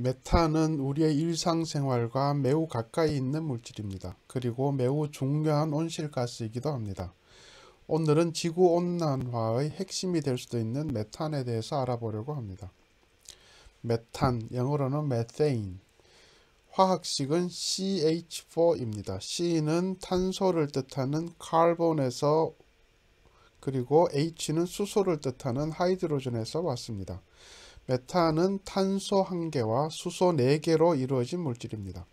메탄은 우리의 일상생활과 매우 가까이 있는 물질입니다. 그리고 매우 중요한 온실가스이기도 합니다. 오늘은 지구온난화의 핵심이 될 수도 있는 메탄에 대해서 알아보려고 합니다. 메탄, 영어로는 methane, 화학식은 CH4입니다. C는 탄소를 뜻하는 카본에서 그리고 H는 수소를 뜻하는 하이드로전에서 왔습니다. 메탄은 탄소 1개와 수소 4개로 이루어진 물질입니다.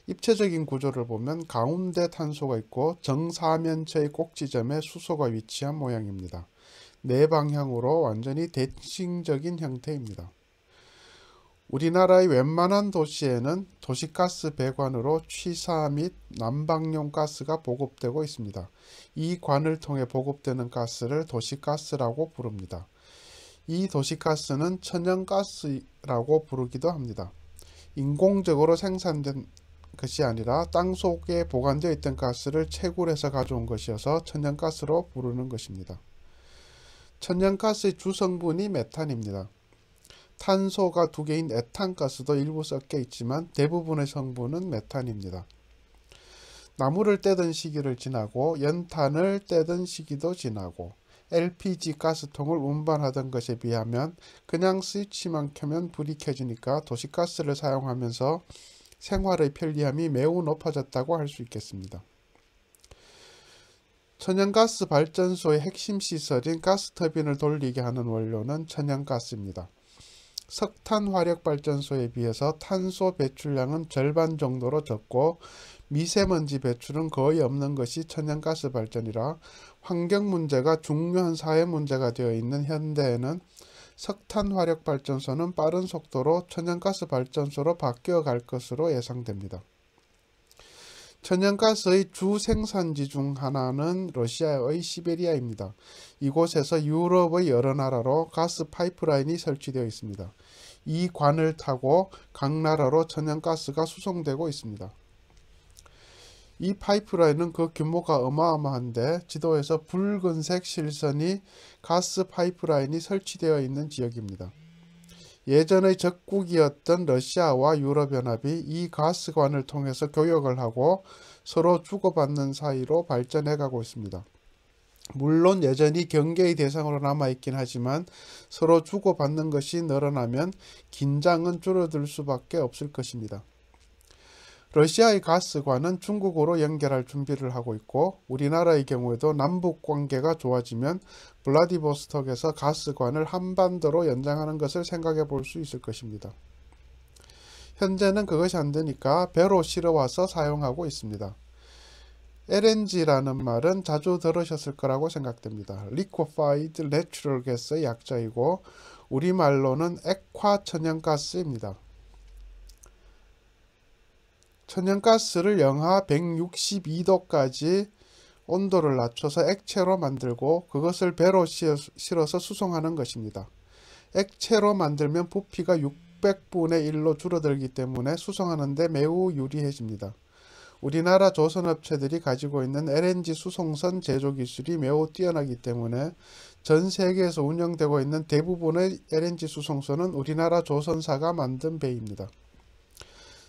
입체적인 구조를 보면 가운데 탄소가 있고 정사면체의 꼭지점에 수소가 위치한 모양입니다. 네 방향으로 완전히 대칭적인 형태입니다. 우리나라의 웬만한 도시에는 도시가스 배관으로 취사 및 난방용 가스가 보급되고 있습니다. 이 관을 통해 보급되는 가스를 도시가스라고 부릅니다. 이 도시가스는 천연가스라고 부르기도 합니다. 인공적으로 생산된 것이 아니라 땅속에 보관되어 있던 가스를 채굴해서 가져온 것이어서 천연가스로 부르는 것입니다. 천연가스의 주성분이 메탄입니다. 탄소가 2개인 에탄가스도 일부 섞여 있지만 대부분의 성분은 메탄입니다. 나무를 떼던 시기를 지나고 연탄을 떼던 시기도 지나고 LPG 가스통을 운반하던 것에 비하면 그냥 스위치만 켜면 불이 켜지니까 도시가스를 사용하면서 생활의 편리함이 매우 높아졌다고 할 수 있겠습니다. 천연가스 발전소의 핵심 시설인 가스터빈을 돌리게 하는 원료는 천연가스입니다. 석탄 화력발전소에 비해서 탄소 배출량은 절반 정도로 적고 미세먼지 배출은 거의 없는 것이 천연가스 발전이라 환경 문제가 중요한 사회 문제가 되어 있는 현대에는 석탄 화력발전소는 빠른 속도로 천연가스 발전소로 바뀌어 갈 것으로 예상됩니다. 천연가스의 주 생산지 중 하나는 러시아의 시베리아입니다. 이곳에서 유럽의 여러 나라로 가스 파이프라인이 설치되어 있습니다. 이 관을 타고 각 나라로 천연가스가 수송되고 있습니다. 이 파이프라인은 그 규모가 어마어마한데 지도에서 붉은색 실선이 가스 파이프라인이 설치되어 있는 지역입니다. 예전의 적국이었던 러시아와 유럽연합이 이 가스관을 통해서 교역을 하고 서로 주고받는 사이로 발전해가고 있습니다. 물론 여전히 경계의 대상으로 남아있긴 하지만 서로 주고받는 것이 늘어나면 긴장은 줄어들 수밖에 없을 것입니다. 러시아의 가스관은 중국으로 연결할 준비를 하고 있고 우리나라의 경우에도 남북 관계가 좋아지면 블라디보스톡에서 가스관을 한반도로 연장하는 것을 생각해 볼 수 있을 것입니다. 현재는 그것이 안 되니까 배로 실어와서 사용하고 있습니다. LNG라는 말은 자주 들으셨을 거라고 생각됩니다. Liquefied Natural Gas의 약자이고 우리말로는 액화 천연가스입니다. 천연가스를 영하 162도까지 온도를 낮춰서 액체로 만들고 그것을 배로 실어서 수송하는 것입니다. 액체로 만들면 부피가 600분의 1로 줄어들기 때문에 수송하는 데 매우 유리해집니다. 우리나라 조선업체들이 가지고 있는 LNG 수송선 제조 기술이 매우 뛰어나기 때문에 전 세계에서 운영되고 있는 대부분의 LNG 수송선은 우리나라 조선사가 만든 배입니다.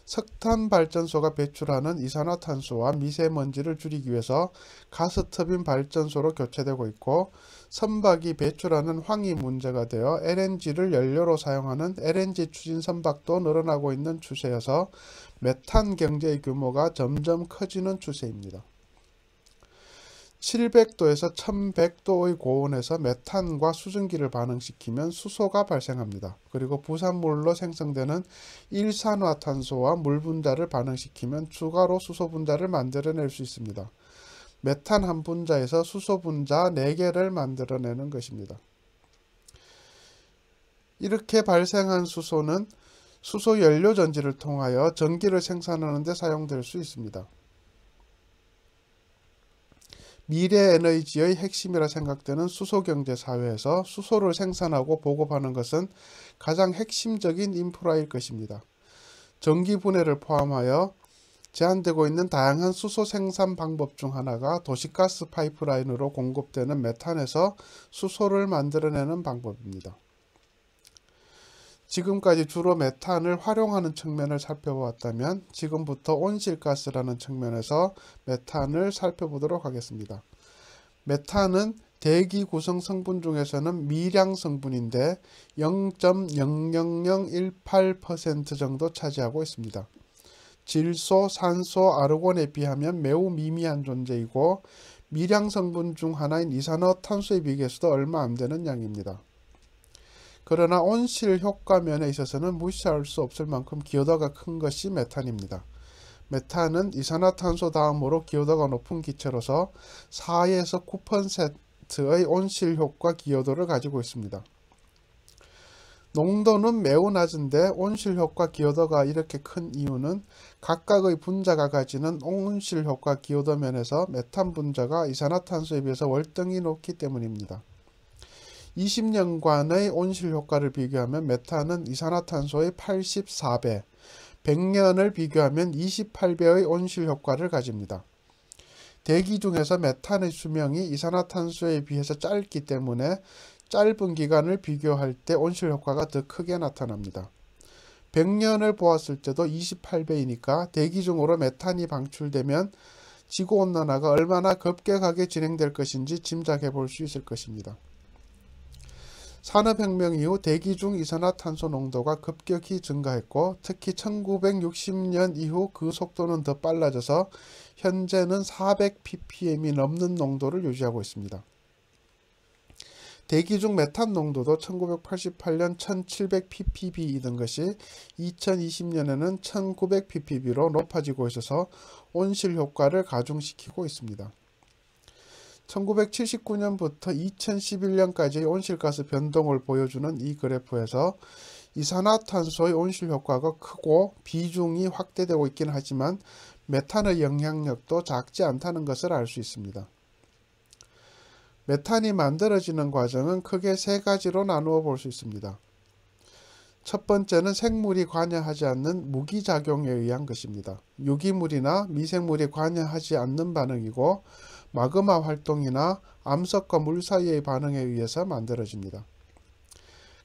석탄 발전소가 배출하는 이산화탄소와 미세먼지를 줄이기 위해서 가스터빈 발전소로 교체되고 있고 선박이 배출하는 황이 문제가 되어 LNG를 연료로 사용하는 LNG 추진 선박도 늘어나고 있는 추세여서 메탄 경제의 규모가 점점 커지는 추세입니다. 700도에서 1100도의 고온에서 메탄과 수증기를 반응시키면 수소가 발생합니다. 그리고 부산물로 생성되는 일산화탄소와 물 분자를 반응시키면 추가로 수소 분자를 만들어낼 수 있습니다. 메탄 한 분자에서 수소 분자 4개를 만들어내는 것입니다. 이렇게 발생한 수소는 수소 연료 전지를 통하여 전기를 생산하는 데 사용될 수 있습니다. 미래 에너지의 핵심이라 생각되는 수소경제 사회에서 수소를 생산하고 보급하는 것은 가장 핵심적인 인프라일 것입니다. 전기 분해를 포함하여 제한되고 있는 다양한 수소 생산 방법 중 하나가 도시가스 파이프라인으로 공급되는 메탄에서 수소를 만들어내는 방법입니다. 지금까지 주로 메탄을 활용하는 측면을 살펴보았다면 지금부터 온실가스라는 측면에서 메탄을 살펴보도록 하겠습니다. 메탄은 대기 구성 성분 중에서는 미량 성분인데 0.00018% 정도 차지하고 있습니다. 질소, 산소, 아르곤에 비하면 매우 미미한 존재이고 미량 성분 중 하나인 이산화탄소에 비교해서도 얼마 안 되는 양입니다. 그러나 온실 효과면에 있어서는 무시할 수 없을 만큼 기여도가 큰 것이 메탄입니다. 메탄은 이산화탄소 다음으로 기여도가 높은 기체로서 4에서 9%의 온실 효과 기여도를 가지고 있습니다. 농도는 매우 낮은데 온실 효과 기여도가 이렇게 큰 이유는 각각의 분자가 가지는 온실 효과 기여도 면에서 메탄 분자가 이산화탄소에 비해서 월등히 높기 때문입니다. 20년간의 온실 효과를 비교하면 메탄은 이산화탄소의 84배, 100년을 비교하면 28배의 온실 효과를 가집니다. 대기 중에서 메탄의 수명이 이산화탄소에 비해서 짧기 때문에 짧은 기간을 비교할 때 온실 효과가 더 크게 나타납니다. 100년을 보았을 때도 28배이니까 대기 중으로 메탄이 방출되면 지구온난화가 얼마나 급격하게 진행될 것인지 짐작해 볼 수 있을 것입니다. 산업혁명 이후 대기 중 이산화탄소 농도가 급격히 증가했고 특히 1960년 이후 그 속도는 더 빨라져서 현재는 400ppm이 넘는 농도를 유지하고 있습니다. 대기 중 메탄 농도도 1988년 1700ppb이던 것이 2020년에는 1900ppb로 높아지고 있어서 온실 효과를 가중시키고 있습니다. 1979년부터 2011년까지의 온실가스 변동을 보여주는 이 그래프에서 이산화탄소의 온실 효과가 크고 비중이 확대되고 있긴 하지만 메탄의 영향력도 작지 않다는 것을 알 수 있습니다. 메탄이 만들어지는 과정은 크게 세 가지로 나누어 볼 수 있습니다. 첫 번째는 생물이 관여하지 않는 무기작용에 의한 것입니다. 유기물이나 미생물이 관여하지 않는 반응이고 마그마 활동이나 암석과 물 사이의 반응에 의해서 만들어집니다.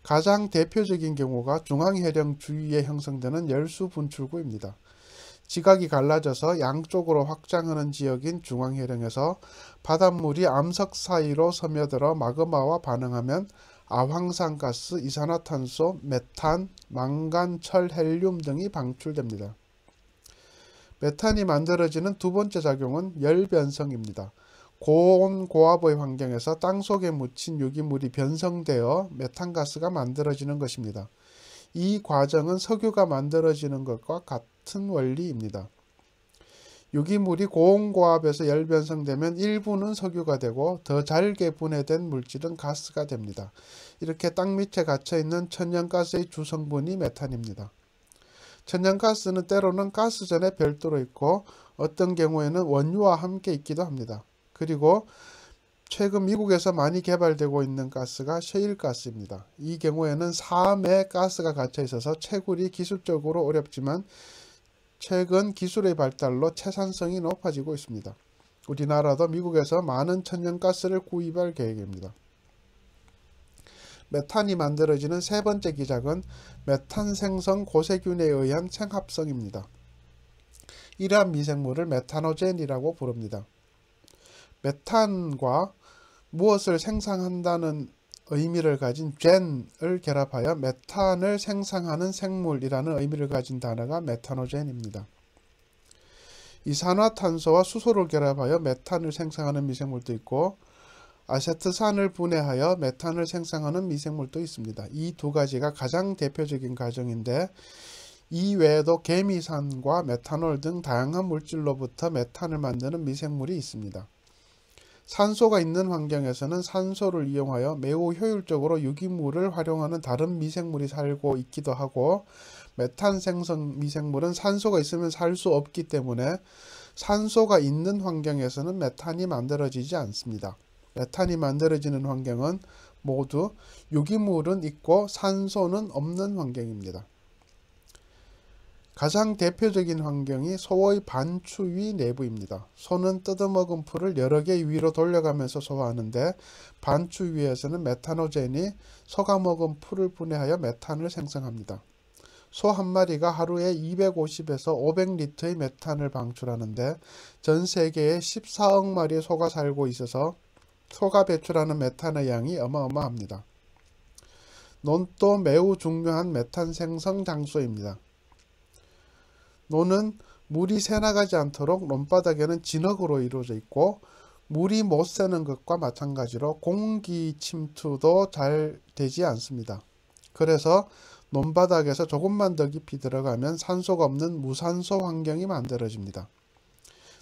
가장 대표적인 경우가 중앙해령 주위에 형성되는 열수 분출구입니다. 지각이 갈라져서 양쪽으로 확장하는 지역인 중앙해령에서 바닷물이 암석 사이로 스며들어 마그마와 반응하면 아황산가스, 이산화탄소, 메탄, 망간, 철, 헬륨 등이 방출됩니다. 메탄이 만들어지는 두 번째 작용은 열변성입니다. 고온 고압의 환경에서 땅속에 묻힌 유기물이 변성되어 메탄가스가 만들어지는 것입니다. 이 과정은 석유가 만들어지는 것과 같은 원리입니다. 유기물이 고온고압에서 열변성되면 일부는 석유가 되고 더 잘게 분해된 물질은 가스가 됩니다. 이렇게 땅 밑에 갇혀있는 천연가스의 주성분이 메탄입니다. 천연가스는 때로는 가스전에 별도로 있고 어떤 경우에는 원유와 함께 있기도 합니다. 그리고 최근 미국에서 많이 개발되고 있는 가스가 셰일가스입니다. 이 경우에는 삶에 가스가 갇혀 있어서 채굴이 기술적으로 어렵지만 최근 기술의 발달로 채산성이 높아지고 있습니다. 우리나라도 미국에서 많은 천연가스를 구입할 계획입니다. 메탄이 만들어지는 세 번째 기작은 메탄 생성 고세균에 의한 생합성입니다. 이러한 미생물을 메타노젠이라고 부릅니다. 메탄과 무엇을 생산한다는 의미를 가진 젠을 결합하여 메탄을 생성하는 생물이라는 의미를 가진 단어가 메타노젠입니다. 이산화탄소와 수소를 결합하여 메탄을 생성하는 미생물도 있고 아세트산을 분해하여 메탄을 생성하는 미생물도 있습니다. 이 두 가지가 가장 대표적인 과정인데 이 외에도 개미산과 메탄올 등 다양한 물질로부터 메탄을 만드는 미생물이 있습니다. 산소가 있는 환경에서는 산소를 이용하여 매우 효율적으로 유기물을 활용하는 다른 미생물이 살고 있기도 하고 메탄 생성 미생물은 산소가 있으면 살 수 없기 때문에 산소가 있는 환경에서는 메탄이 만들어지지 않습니다. 메탄이 만들어지는 환경은 모두 유기물은 있고 산소는 없는 환경입니다. 가장 대표적인 환경이 소의 반추위 내부입니다. 소는 뜯어먹은 풀을 여러 개 위로 돌려가면서 소화하는데 반추위에서는 메타노젠이 소가 먹은 풀을 분해하여 메탄을 생성합니다. 소 한 마리가 하루에 250에서 500리터의 메탄을 방출하는데 전 세계에 14억 마리의 소가 살고 있어서 소가 배출하는 메탄의 양이 어마어마합니다. 논도 매우 중요한 메탄 생성 장소입니다. 논은 물이 새나가지 않도록 논바닥에는 진흙으로 이루어져 있고 물이 못 새는 것과 마찬가지로 공기 침투도 잘 되지 않습니다. 그래서 논바닥에서 조금만 더 깊이 들어가면 산소가 없는 무산소 환경이 만들어집니다.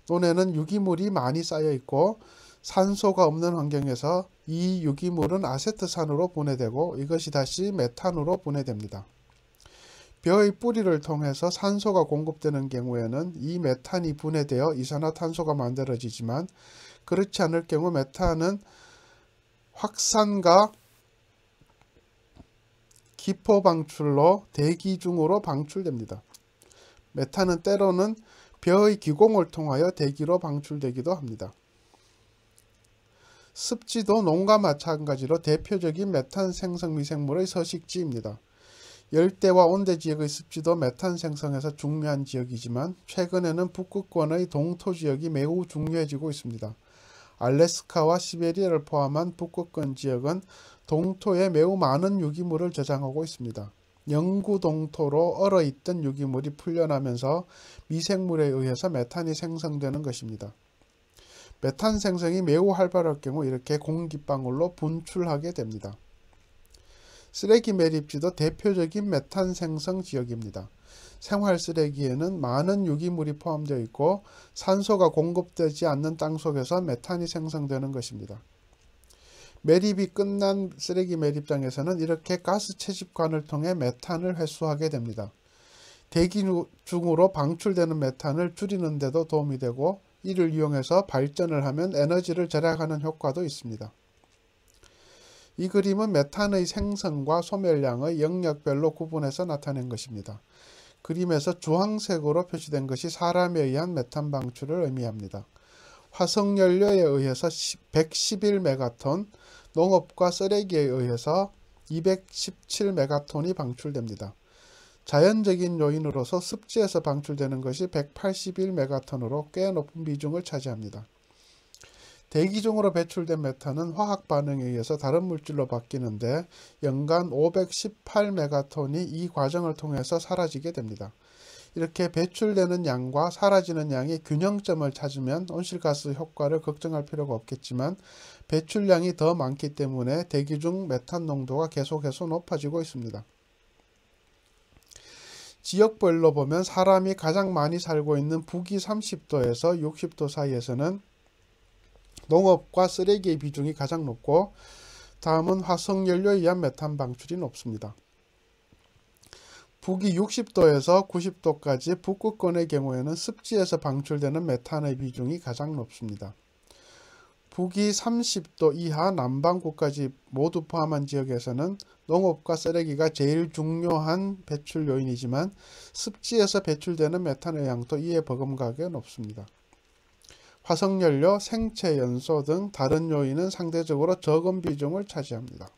논에는 유기물이 많이 쌓여 있고 산소가 없는 환경에서 이 유기물은 아세트산으로 분해되고 이것이 다시 메탄으로 분해됩니다. 벼의 뿌리를 통해서 산소가 공급되는 경우에는 이 메탄이 분해되어 이산화탄소가 만들어지지만 그렇지 않을 경우 메탄은 확산과 기포 방출로 대기 중으로 방출됩니다. 메탄은 때로는 벼의 기공을 통하여 대기로 방출되기도 합니다. 습지도 논과 마찬가지로 대표적인 메탄 생성 미생물의 서식지입니다. 열대와 온대 지역의 습지도 메탄 생성에서 중요한 지역이지만 최근에는 북극권의 동토 지역이 매우 중요해지고 있습니다. 알래스카와 시베리아를 포함한 북극권 지역은 동토에 매우 많은 유기물을 저장하고 있습니다. 영구 동토로 얼어있던 유기물이 풀려나면서 미생물에 의해서 메탄이 생성되는 것입니다. 메탄 생성이 매우 활발할 경우 이렇게 공기방울로 분출하게 됩니다. 쓰레기 매립지도 대표적인 메탄 생성 지역입니다. 생활 쓰레기에는 많은 유기물이 포함되어 있고 산소가 공급되지 않는 땅 속에서 메탄이 생성되는 것입니다. 매립이 끝난 쓰레기 매립장에서는 이렇게 가스 채집관을 통해 메탄을 회수하게 됩니다. 대기 중으로 방출되는 메탄을 줄이는 데도 도움이 되고 이를 이용해서 발전을 하면 에너지를 절약하는 효과도 있습니다. 이 그림은 메탄의 생성과 소멸량의 영역별로 구분해서 나타낸 것입니다. 그림에서 주황색으로 표시된 것이 사람에 의한 메탄 방출을 의미합니다. 화석연료에 의해서 111메가톤, 농업과 쓰레기에 의해서 217메가톤이 방출됩니다. 자연적인 요인으로서 습지에서 방출되는 것이 181메가톤으로 꽤 높은 비중을 차지합니다. 대기 중으로 배출된 메탄은 화학 반응에 의해서 다른 물질로 바뀌는데 연간 518메가톤이 이 과정을 통해서 사라지게 됩니다. 이렇게 배출되는 양과 사라지는 양의 균형점을 찾으면 온실가스 효과를 걱정할 필요가 없겠지만 배출량이 더 많기 때문에 대기 중 메탄 농도가 계속해서 높아지고 있습니다. 지역별로 보면 사람이 가장 많이 살고 있는 북위 30도에서 60도 사이에서는 농업과 쓰레기의 비중이 가장 높고 다음은 화석연료에 의한 메탄 방출이 높습니다. 북위 60도에서 90도까지 북극권의 경우에는 습지에서 방출되는 메탄의 비중이 가장 높습니다. 북위 30도 이하 남반구까지 모두 포함한 지역에서는 농업과 쓰레기가 제일 중요한 배출 요인이지만 습지에서 배출되는 메탄의 양도 이에 버금가게 높습니다. 화석연료, 생체 연소 등 다른 요인은 상대적으로 적은 비중을 차지합니다.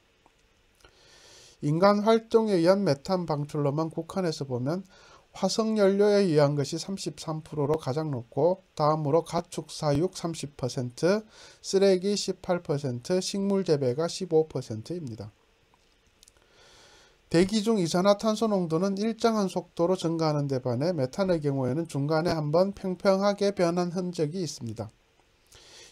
인간 활동에 의한 메탄 방출로만 국한해서 보면 화석연료에 의한 것이 33%로 가장 높고 다음으로 가축 사육 30%, 쓰레기 18%, 식물 재배가 15%입니다. 대기 중 이산화탄소 농도는 일정한 속도로 증가하는 데 반해 메탄의 경우에는 중간에 한번 평평하게 변한 흔적이 있습니다.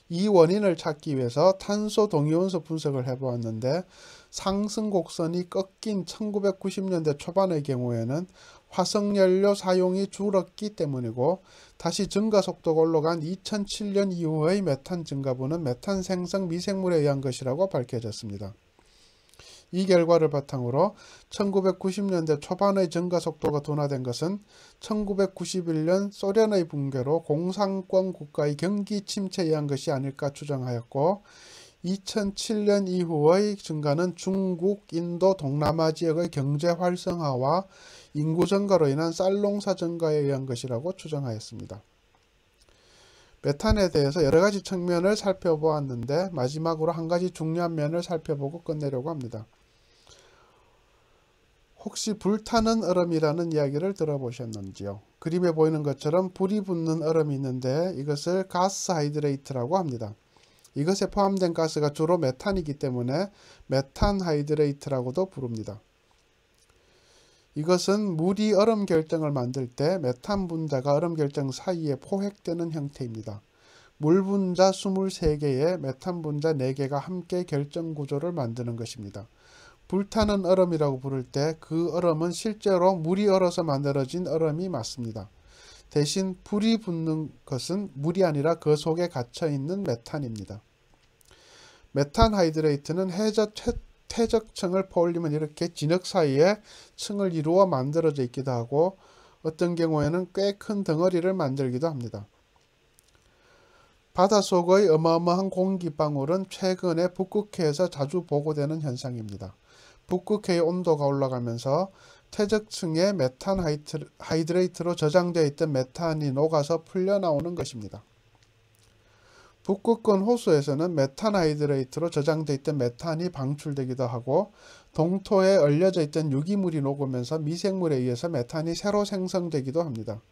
이 원인을 찾기 위해서 탄소 동위원소 분석을 해보았는데 상승 곡선이 꺾인 1990년대 초반의 경우에는 화석연료 사용이 줄었기 때문이고 다시 증가 속도가 올라간 2007년 이후의 메탄 증가분은 메탄 생성 미생물에 의한 것이라고 밝혀졌습니다. 이 결과를 바탕으로 1990년대 초반의 증가 속도가 둔화된 것은 1991년 소련의 붕괴로 공산권 국가의 경기 침체에 의한 것이 아닐까 추정하였고 2007년 이후의 증가는 중국, 인도, 동남아 지역의 경제 활성화와 인구 증가로 인한 쌀농사 증가에 의한 것이라고 추정하였습니다. 메탄에 대해서 여러 가지 측면을 살펴보았는데 마지막으로 한 가지 중요한 면을 살펴보고 끝내려고 합니다. 혹시 불타는 얼음이라는 이야기를 들어보셨는지요? 그림에 보이는 것처럼 불이 붙는 얼음이 있는데 이것을 가스 하이드레이트라고 합니다. 이것에 포함된 가스가 주로 메탄이기 때문에 메탄 하이드레이트라고도 부릅니다. 이것은 물이 얼음 결정을 만들 때 메탄 분자가 얼음 결정 사이에 포획되는 형태입니다. 물 분자 23개에 메탄 분자 4개가 함께 결정 구조를 만드는 것입니다. 불타는 얼음이라고 부를 때 그 얼음은 실제로 물이 얼어서 만들어진 얼음이 맞습니다. 대신 불이 붙는 것은 물이 아니라 그 속에 갇혀있는 메탄입니다. 메탄 하이드레이트는 퇴적층을 퍼올리면 이렇게 진흙 사이에 층을 이루어 만들어져 있기도 하고 어떤 경우에는 꽤 큰 덩어리를 만들기도 합니다. 바닷속의 어마어마한 공기방울은 최근에 북극해에서 자주 보고되는 현상입니다. 북극해의 온도가 올라가면서 퇴적층에 메탄 하이드레이트로 저장되어 있던 메탄이 녹아서 풀려나오는 것입니다. 북극권 호수에서는 메탄 하이드레이트로 저장되어 있던 메탄이 방출되기도 하고 동토에 얼려져 있던 유기물이 녹으면서 미생물에 의해서 메탄이 새로 생성되기도 합니다.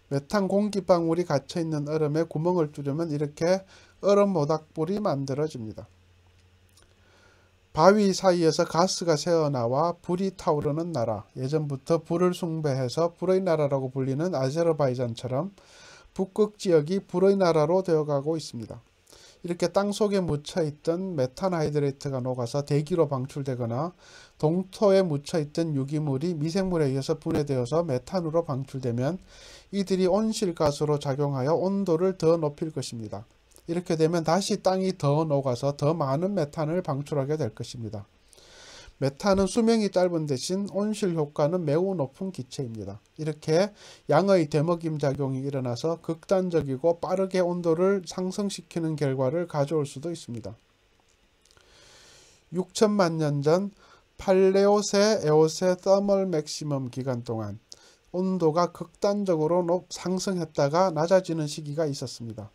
메탄 공기방울이 갇혀있는 얼음에 구멍을 뚫으면 이렇게 얼음 모닥불이 만들어집니다. 바위 사이에서 가스가 새어나와 불이 타오르는 나라, 예전부터 불을 숭배해서 불의 나라라고 불리는 아제르바이잔처럼 북극 지역이 불의 나라로 되어가고 있습니다. 이렇게 땅속에 묻혀있던 메탄 하이드레이트가 녹아서 대기로 방출되거나 동토에 묻혀있던 유기물이 미생물에 의해서 분해되어서 메탄으로 방출되면 이들이 온실가스로 작용하여 온도를 더 높일 것입니다. 이렇게 되면 다시 땅이 더 녹아서 더 많은 메탄을 방출하게 될 것입니다. 메탄은 수명이 짧은 대신 온실 효과는 매우 높은 기체입니다. 이렇게 양의 대먹임 작용이 일어나서 극단적이고 빠르게 온도를 상승시키는 결과를 가져올 수도 있습니다. 6천만 년 전 팔레오세 에오세 더멀 맥시멈 기간 동안 온도가 극단적으로 상승했다가 낮아지는 시기가 있었습니다.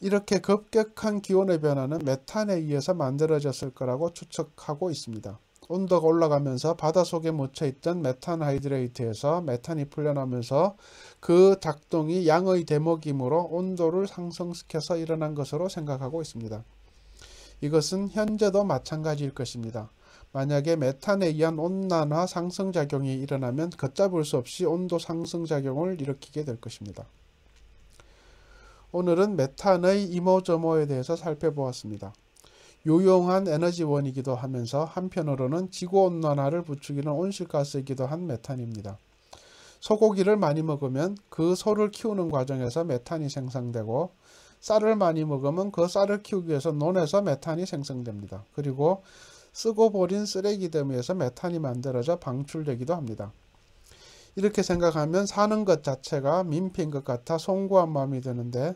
이렇게 급격한 기온의 변화는 메탄에 의해서 만들어졌을 거라고 추측하고 있습니다. 온도가 올라가면서 바닷속에 묻혀있던 메탄 하이드레이트에서 메탄이 풀려나면서 그 작동이 양의 대먹임으로 온도를 상승시켜서 일어난 것으로 생각하고 있습니다. 이것은 현재도 마찬가지일 것입니다. 만약에 메탄에 의한 온난화 상승작용이 일어나면 걷잡을 수 없이 온도 상승작용을 일으키게 될 것입니다. 오늘은 메탄의 이모저모에 대해서 살펴보았습니다. 유용한 에너지원이기도 하면서 한편으로는 지구온난화를 부추기는 온실가스이기도 한 메탄입니다. 소고기를 많이 먹으면 그 소를 키우는 과정에서 메탄이 생성되고 쌀을 많이 먹으면 그 쌀을 키우기 위해서 논에서 메탄이 생성됩니다. 그리고 쓰고 버린 쓰레기 더미에서 메탄이 만들어져 방출되기도 합니다. 이렇게 생각하면 사는 것 자체가 민폐인 것 같아 송구한 마음이 드는데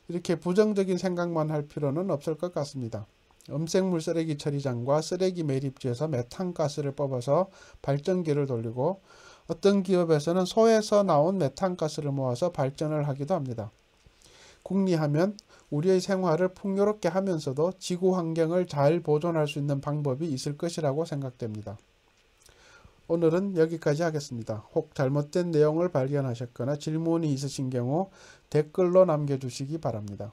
이렇게 부정적인 생각만 할 필요는 없을 것 같습니다. 음식물 쓰레기 처리장과 쓰레기 매립지에서 메탄가스를 뽑아서 발전기를 돌리고 어떤 기업에서는 소에서 나온 메탄가스를 모아서 발전을 하기도 합니다. 궁리하면 우리의 생활을 풍요롭게 하면서도 지구 환경을 잘 보존할 수 있는 방법이 있을 것이라고 생각됩니다. 오늘은 여기까지 하겠습니다. 혹 잘못된 내용을 발견하셨거나 질문이 있으신 경우 댓글로 남겨주시기 바랍니다.